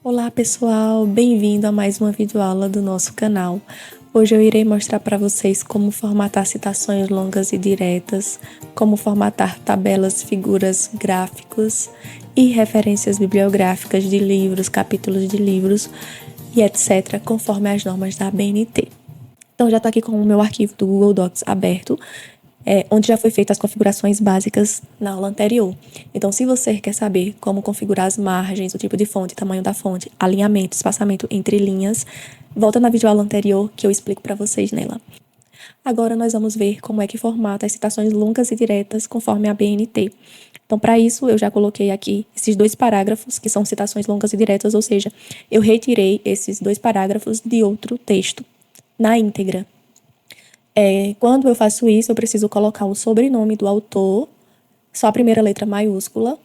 Olá pessoal, bem-vindo a mais uma videoaula do nosso canal. Hoje eu irei mostrar para vocês como formatar citações longas e diretas, como formatar tabelas, figuras, gráficos e referências bibliográficas de livros, capítulos de livros e etc., conforme as normas da ABNT. Então já estou aqui com o meu arquivo do Google Docs aberto, onde já foi feito as configurações básicas na aula anterior. Então, se você quer saber como configurar as margens, o tipo de fonte, tamanho da fonte, alinhamento, espaçamento entre linhas, volta na videoaula anterior que eu explico para vocês nela. Agora nós vamos ver como é que formata as citações longas e diretas conforme a BNT. Então, para isso, eu já coloquei aqui esses dois parágrafos, que são citações longas e diretas, ou seja, eu retirei esses dois parágrafos de outro texto na íntegra. Quando eu faço isso, eu preciso colocar o sobrenome do autor, só a primeira letra maiúscula.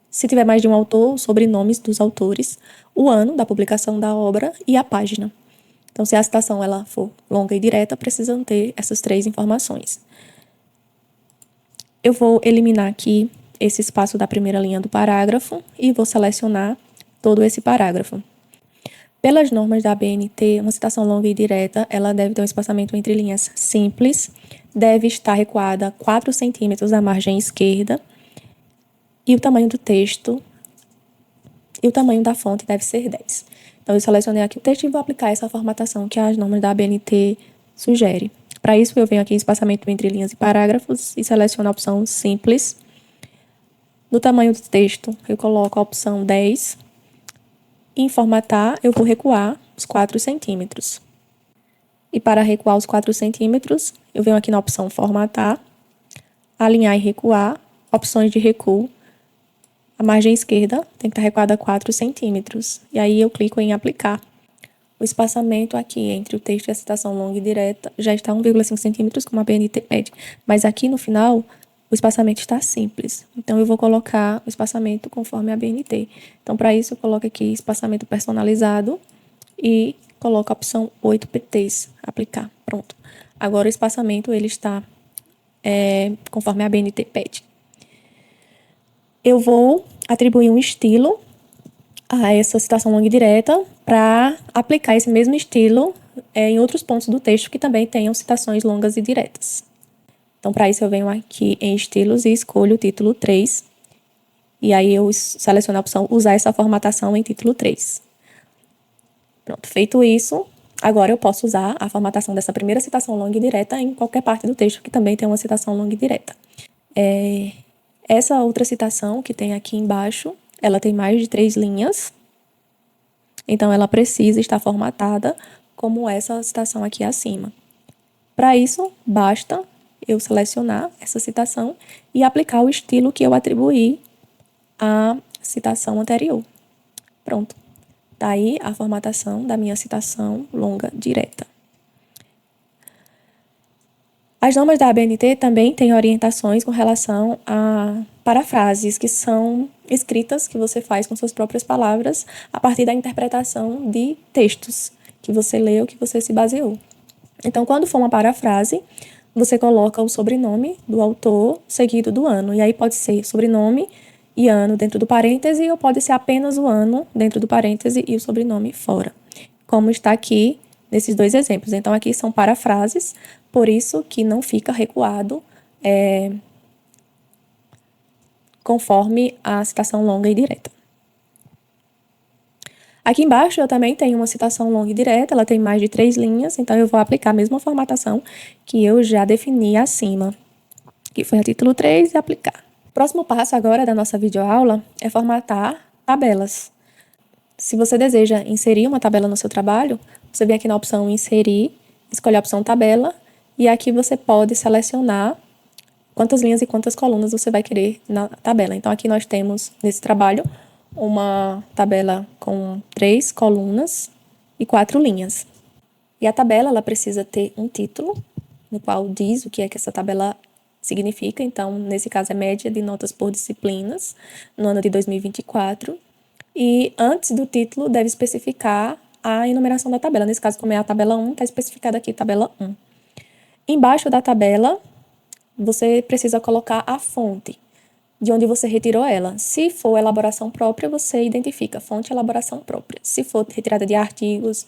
Se tiver mais de um autor, os sobrenomes dos autores, o ano da publicação da obra e a página. Então, se a citação ela for longa e direta, precisam ter essas três informações. Eu vou eliminar aqui esse espaço da primeira linha do parágrafo e vou selecionar todo esse parágrafo. Pelas normas da ABNT, uma citação longa e direta, ela deve ter um espaçamento entre linhas simples, deve estar recuada 4 centímetros da margem esquerda, e o tamanho do texto e o tamanho da fonte deve ser 10. Então, eu selecionei aqui o texto e vou aplicar essa formatação que as normas da ABNT sugerem. Para isso, eu venho aqui em espaçamento entre linhas e parágrafos e seleciono a opção simples. No tamanho do texto, eu coloco a opção 10. Em formatar, eu vou recuar os 4 centímetros. E para recuar os 4 centímetros, eu venho aqui na opção formatar, alinhar e recuar, opções de recuo. A margem esquerda tem que estar recuada 4 centímetros. E aí eu clico em aplicar. O espaçamento aqui entre o texto e a citação longa e direta já está 1,5 centímetros, como a BNT pede. Mas aqui no final, o espaçamento está simples. Então, eu vou colocar o espaçamento conforme a BNT. Então, para isso, eu coloco aqui espaçamento personalizado e coloco a opção 8 PTs, aplicar. Pronto. Agora, o espaçamento ele está conforme a BNT pede. Eu vou atribuir um estilo a essa citação longa e direta para aplicar esse mesmo estilo em outros pontos do texto que também tenham citações longas e diretas. Então, para isso, eu venho aqui em estilos e escolho o título 3. E aí, eu seleciono a opção usar essa formatação em título 3. Pronto, feito isso, agora eu posso usar a formatação dessa primeira citação longa e direta em qualquer parte do texto que também tem uma citação longa e direta. Essa outra citação que tem aqui embaixo, ela tem mais de 3 linhas. Então, ela precisa estar formatada como essa citação aqui acima. Para isso, basta eu selecionar essa citação e aplicar o estilo que eu atribuí à citação anterior. Pronto. Daí a formatação da minha citação longa direta. As normas da ABNT também têm orientações com relação a parafrases, que são escritas que você faz com suas próprias palavras a partir da interpretação de textos que você leu, que você se baseou. Então, quando for uma parafrase, você coloca o sobrenome do autor seguido do ano. E aí pode ser sobrenome e ano dentro do parêntese, ou pode ser apenas o ano dentro do parêntese e o sobrenome fora, como está aqui nesses dois exemplos. Então, aqui são parafrases, por isso que não fica recuado conforme a citação longa e direta. Aqui embaixo eu também tenho uma citação longa e direta, ela tem mais de 3 linhas, então eu vou aplicar a mesma formatação que eu já defini acima, que foi a título 3 e aplicar. O próximo passo agora da nossa videoaula é formatar tabelas. Se você deseja inserir uma tabela no seu trabalho, você vem aqui na opção inserir, escolhe a opção tabela e aqui você pode selecionar quantas linhas e quantas colunas você vai querer na tabela. Então, aqui nós temos, nesse trabalho, uma tabela com 3 colunas e 4 linhas. E a tabela, ela precisa ter um título, no qual diz o que é que essa tabela significa. Então, nesse caso, é média de notas por disciplinas, no ano de 2024. E antes do título, deve especificar a enumeração da tabela. Nesse caso, como é a tabela 1, está especificada aqui tabela 1. Embaixo da tabela, você precisa colocar a fonte. de onde você retirou ela. Se for elaboração própria, você identifica fonte elaboração própria. Se for retirada de artigos,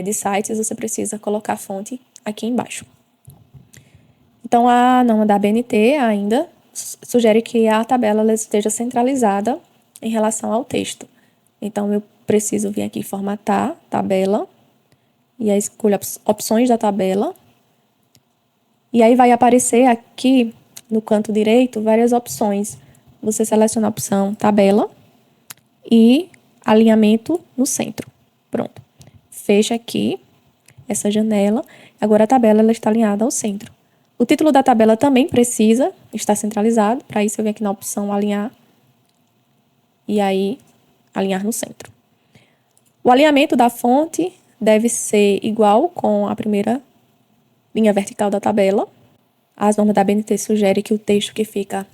de sites, você precisa colocar a fonte aqui embaixo. Então, a norma da ABNT ainda sugere que a tabela esteja centralizada em relação ao texto. Então, eu preciso vir aqui formatar tabela, e aí escolho opções da tabela. E aí vai aparecer aqui no canto direito várias opções. Você seleciona a opção tabela e alinhamento no centro. Pronto. Fecha aqui essa janela. Agora a tabela ela está alinhada ao centro. O título da tabela também precisa estar centralizado. Para isso eu venho aqui na opção alinhar. E aí alinhar no centro. O alinhamento da fonte deve ser igual com a primeira linha vertical da tabela. As normas da ABNT sugerem que o texto que fica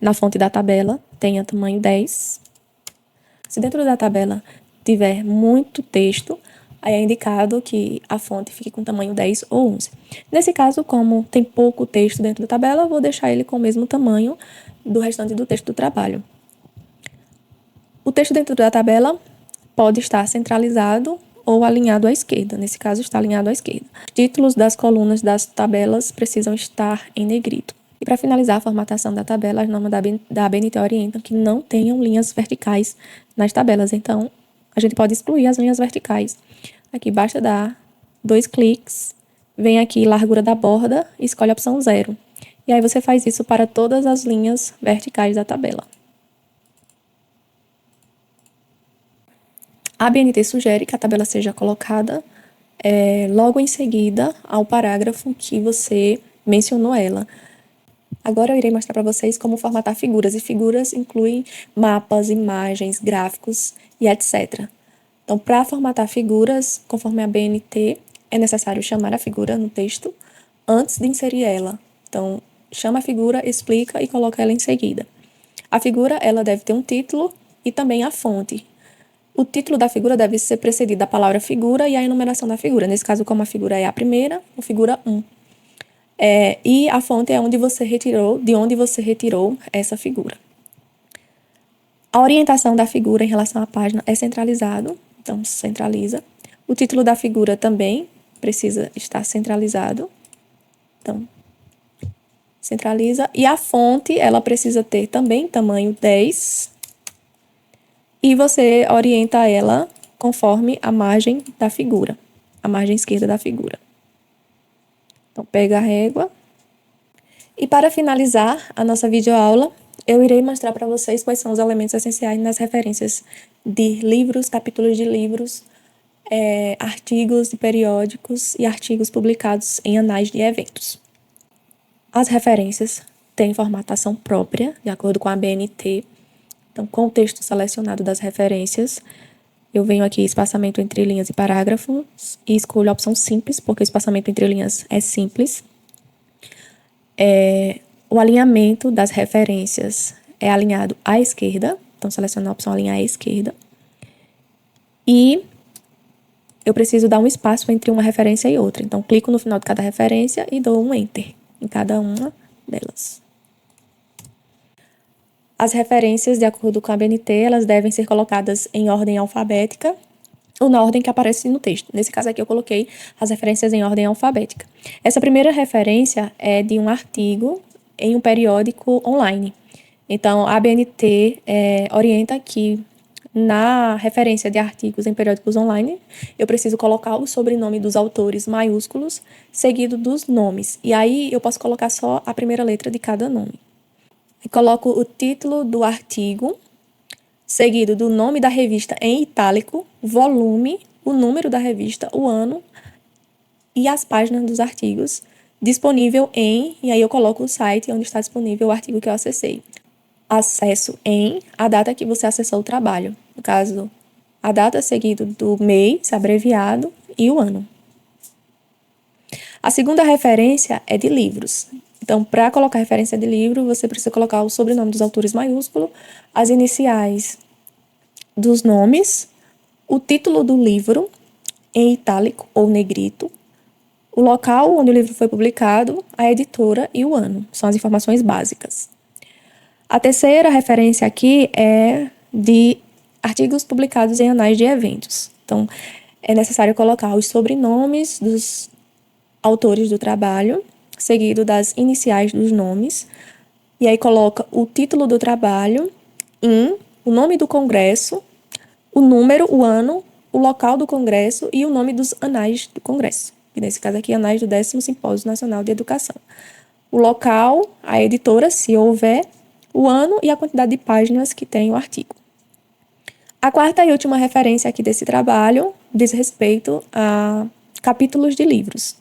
na fonte da tabela tenha tamanho 10. Se dentro da tabela tiver muito texto, aí é indicado que a fonte fique com tamanho 10 ou 11. Nesse caso, como tem pouco texto dentro da tabela, eu vou deixar ele com o mesmo tamanho do restante do texto do trabalho. O texto dentro da tabela pode estar centralizado ou alinhado à esquerda. Nesse caso, está alinhado à esquerda. Os títulos das colunas das tabelas precisam estar em negrito. E para finalizar a formatação da tabela, as normas da ABNT orientam que não tenham linhas verticais nas tabelas. Então, a gente pode excluir as linhas verticais. Aqui basta dar 2 cliques, vem aqui largura da borda e escolhe a opção 0. E aí você faz isso para todas as linhas verticais da tabela. A ABNT sugere que a tabela seja colocada logo em seguida ao parágrafo que você mencionou ela. Agora eu irei mostrar para vocês como formatar figuras, e figuras incluem mapas, imagens, gráficos e etc. Então, para formatar figuras, conforme a ABNT, é necessário chamar a figura no texto antes de inserir ela. Então, chama a figura, explica e coloca ela em seguida. A figura ela deve ter um título e também a fonte. O título da figura deve ser precedido da palavra figura e a enumeração da figura. Nesse caso, como a figura é a primeira, o figura 1. E a fonte é de onde você retirou essa figura. A orientação da figura em relação à página é centralizado, então centraliza. O título da figura também precisa estar centralizado, então centraliza. E a fonte, ela precisa ter também tamanho 10. E você orienta ela conforme a margem da figura, a margem esquerda da figura. Então, pega a régua. E para finalizar a nossa videoaula, eu irei mostrar para vocês quais são os elementos essenciais nas referências de livros, capítulos de livros, artigos de periódicos e artigos publicados em anais de eventos. As referências têm formatação própria, de acordo com a ABNT. Então, com o texto selecionado das referências, eu venho aqui espaçamento entre linhas e parágrafos e escolho a opção simples, porque o espaçamento entre linhas é simples. O alinhamento das referências é alinhado à esquerda, então seleciono a opção alinhar à esquerda. E eu preciso dar um espaço entre uma referência e outra. Então, clico no final de cada referência e dou um Enter em cada uma delas. As referências, de acordo com a ABNT, elas devem ser colocadas em ordem alfabética ou na ordem que aparece no texto. Nesse caso aqui eu coloquei as referências em ordem alfabética. Essa primeira referência é de um artigo em um periódico online. Então, a ABNT orienta que na referência de artigos em periódicos online, eu preciso colocar o sobrenome dos autores maiúsculos, seguido dos nomes. E aí eu posso colocar só a primeira letra de cada nome. E coloco o título do artigo, seguido do nome da revista em itálico, volume, o número da revista, o ano e as páginas dos artigos, disponível em, e aí eu coloco o site onde está disponível o artigo que eu acessei. Acesso em a data que você acessou o trabalho. No caso, a data seguido do mês, abreviado, e o ano. A segunda referência é de livros. Então, para colocar referência de livro, você precisa colocar o sobrenome dos autores maiúsculo, as iniciais dos nomes, o título do livro, em itálico ou negrito, o local onde o livro foi publicado, a editora e o ano. São as informações básicas. A terceira referência aqui é de artigos publicados em anais de eventos. Então, é necessário colocar os sobrenomes dos autores do trabalho, seguido das iniciais dos nomes, e aí coloca o título do trabalho, o nome do congresso, o número, o ano, o local do congresso e o nome dos anais do congresso. E nesse caso aqui, anais do 10º Simpósio Nacional de Educação. O local, a editora, se houver, o ano e a quantidade de páginas que tem o artigo. A quarta e última referência aqui desse trabalho diz respeito a capítulos de livros.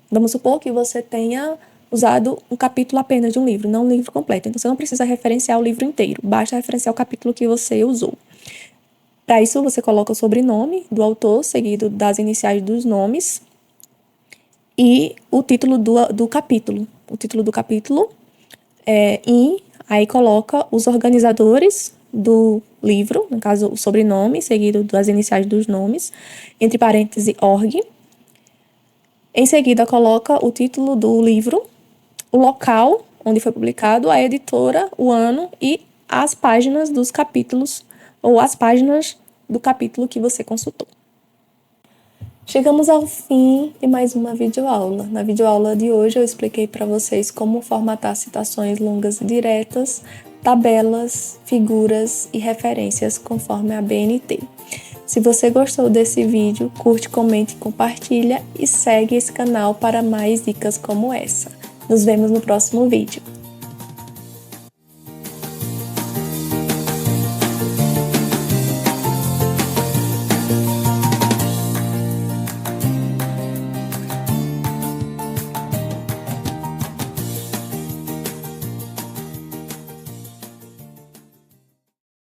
Vamos supor que você tenha usado um capítulo apenas de um livro, não um livro completo. Então, você não precisa referenciar o livro inteiro, basta referenciar o capítulo que você usou. Para isso, você coloca o sobrenome do autor, seguido das iniciais dos nomes, e o título do capítulo. O título do capítulo aí coloca os organizadores do livro, no caso, o sobrenome, seguido das iniciais dos nomes, entre parênteses, org. Em seguida, coloca o título do livro, o local onde foi publicado, a editora, o ano e as páginas dos capítulos ou as páginas do capítulo que você consultou. Chegamos ao fim de mais uma videoaula. Na videoaula de hoje eu expliquei para vocês como formatar citações longas diretas, tabelas, figuras e referências conforme a BNT. Se você gostou desse vídeo, curte, comente, compartilha e segue esse canal para mais dicas como essa. Nos vemos no próximo vídeo.